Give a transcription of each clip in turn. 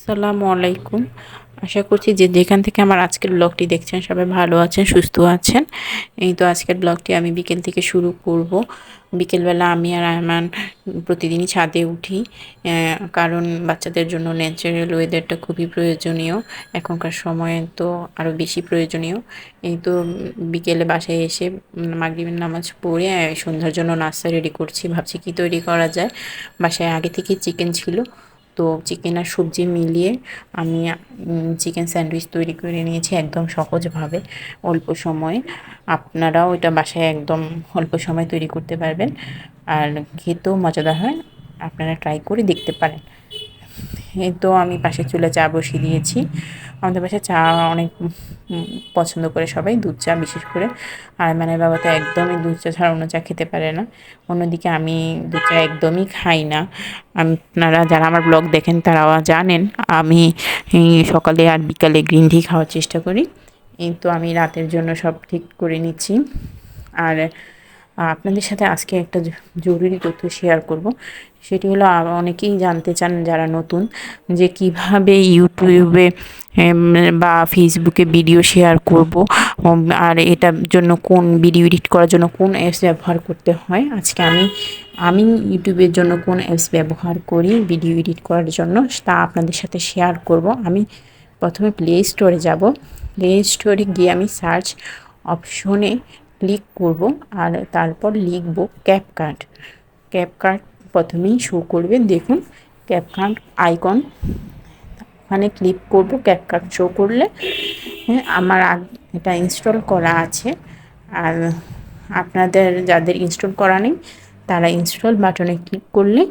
আসসালামু আলাইকুম। আশা করছি যে যেখান থেকে আমার আজকের ব্লগটি দেখছেন সবাই ভালো আছেন, সুস্থ আছেন। এই তো আজকের ব্লগটি আমি বিকেল থেকে শুরু করব। বিকেলবেলা আমি আর আয়মান প্রতিদিনই ছাদে উঠি। কারণ বাচ্চাদের জন্য ন্যাচারাল ওয়েদারটা খুবই প্রয়োজনীয়। এখনকার সময়ে তো আরও বেশি প্রয়োজনীয়। এই তো বিকেলে বাসায় এসে মাগরিবের নামাজ পড়ে সন্ধ্যার জন্য নাস্তা রেডি করছি। ভাবছি কি তৈরি করা যায়। বাসায় আগে থেকেই চিকেন ছিল। তো চিকেন আর সবজি মিলিয়ে আমি চিকেন স্যান্ডউইচ তৈরি করে নিয়েছি একদম সহজভাবে, অল্প সময়ে। আপনারাও এটা বাসায় একদম অল্প সময় তৈরি করতে পারবেন, আর খেতেও মজাদার হয়। আপনারা ট্রাই করে দেখতে পারেন। এই তো আমি পাশের চুলায় চা বসিয়ে দিয়েছি। আমাদের বাসায় চা অনেক পছন্দ করে সবাই, দুধ চা বিশেষ করে। আর মানে বাবা তো একদমই দুধ চা ছাড়া অন্য চা খেতে পারে না। অন্যদিকে আমি দুধ চা একদমই খাই না। আপনারা যারা আমার ব্লগ দেখেন তারাও জানেন আমি সকালে আর বিকালে গ্রিন টি খাওয়ার চেষ্টা করি। এই তো আমি রাতের জন্য সব ঠিক করে নিচ্ছি। আর আপনাদের সাথে আজকে একটা জরুরি তথ্য শেয়ার করব। সেটি হলো অনেকেই জানতে চান যারা নতুন, যে কিভাবে ইউটিউবে বা ফেসবুকে ভিডিও শেয়ার করব, আর এটার জন্য কোন ভিডিও এডিট করার জন্য কোন অ্যাপস ব্যবহার করতে হয়। আজকে আমি ইউটিউবের জন্য কোন অ্যাপস ব্যবহার করি ভিডিও এডিট করার জন্য তা আপনাদের সাথে শেয়ার করব। আমি প্রথমে প্লে স্টোরে যাব। প্লে স্টোরে গিয়ে আমি সার্চ অপশনে ক্লিক করব, আর তারপর লিখব ক্যাপকাট। ক্যাপকাট প্রথমেই শো করবে, দেখুন ক্যাপকাট আইকন, ওখানে ক্লিক করব। ক্যাপকাট শো করলে আমার এটা ইনস্টল করা আছে। আর আপনাদের যাদের ইনস্টল করা নেই তারা ইনস্টল বাটনে ক্লিক করলে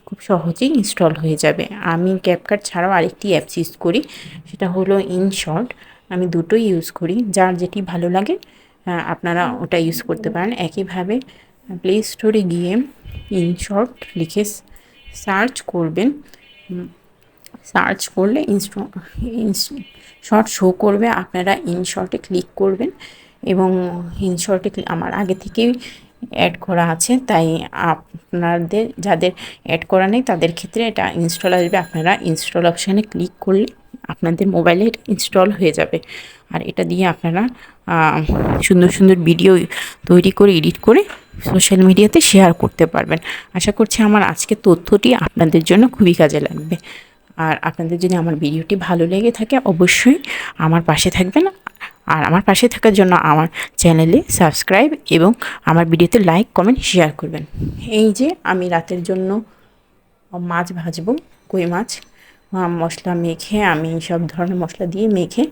খুব সহজেই ইনস্টল হয়ে যাবে। আমি ক্যাপকাট ছাড়াও আরেকটি অ্যাপস ইউজ করি, সেটা হলো ইনশর্ট। আমি দুটোই ইউজ করি, যার যেটি ভালো লাগে আপনারা ওটা ইউজ করতে পারেন। একইভাবে প্লে স্টোরে গিয়ে ইনশর্ট লিখে সার্চ করবেন। সার্চ করলে শর্ট শো করবে, আপনারা ইনশর্টে ক্লিক করবেন। এবং ইনশর্টে আমার আগে থেকেই অ্যাড করা আছে, তাই আপনাদের যাদের অ্যাড করা নেই তাদের ক্ষেত্রে এটা ইনস্টল আসবে। আপনারা ইনস্টল অপশানে ক্লিক করলে আপনাদের মোবাইলে ইনস্টল হয়ে যাবে। আর এটা দিয়ে আপনারা সুন্দর সুন্দর ভিডিও তৈরি করে এডিট করে সোশ্যাল মিডিয়াতে শেয়ার করতে পারবেন। আশা করছি আমার আজকের তথ্যটি আপনাদের জন্য খুবই কাজে লাগবে। আর আপনাদের যদি আমার ভিডিওটি ভালো লেগে থাকে অবশ্যই আমার পাশে থাকবেন। আর আমার পাশে থাকার জন্য আমার চ্যানেলে সাবস্ক্রাইব এবং আমার ভিডিওতে লাইক, কমেন্ট, শেয়ার করবেন। এই যে আমি রাতের জন্য মাছ ভাজবো, কই মাছ। মশলা মেখে আমি সব ধরনের মশলা দিয়ে মেখে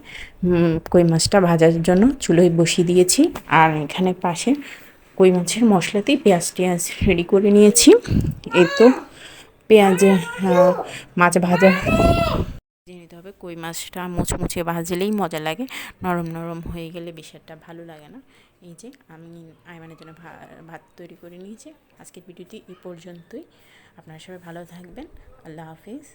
কই মাছটা ভাজার জন্য চুলোয় বসিয়ে দিয়েছি। আর এখানে পাশে কই মাছের মশলাতেই পেঁয়াজ টেয়াজ রেডি করে নিয়েছি। এই তো পেঁয়াজে মাছ ভাজা ভেজে নিতে হবে। কই মাছটা মুচমুচে ভাজলেই মজা লাগে, নরম নরম হয়ে গেলে বেশি একটা ভালো লাগে না। এই যে আমি আইমানের জন্য ভাত তৈরি করে নিয়েছি। আজকের ভিডিওটি এই পর্যন্তই। আপনারা সবাই ভালো থাকবেন। আল্লাহ হাফিজ।